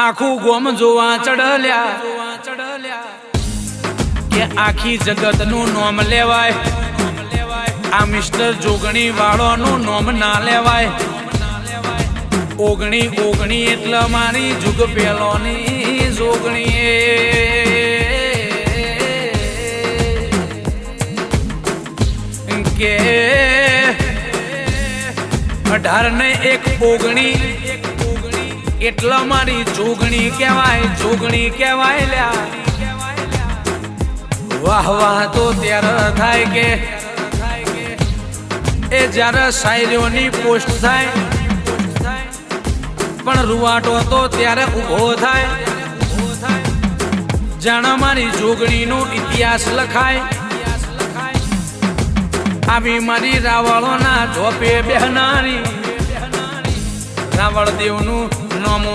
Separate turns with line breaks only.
આખું ગોમ જોવા ચડલ્યા કે આખી જગત નું નામ લેવાય, આ મિસ્ટર જોગણી વાળો નું નામ ના લેવાય. ઓગણી ઓગણી એટલે મારી જુગ પેલોની જોગણી કે 18 ને 1 ઓગણી એટલા મારી જોગણી કહેવાય, જોગણી કહેવાય લ્યા. વાહ વાહ તો ત્યારે થાય કે એ જ્યારે શાયરીઓની પોસ્ટ થાય, પણ રૂવાટો તો ત્યારે ઉભો થાય. જાણે મારી જોગણીનો ઇતિહાસ લખાય. આવી મારી રાવળોના ઝોપે બેહનારી રાવળ દેવનું નામ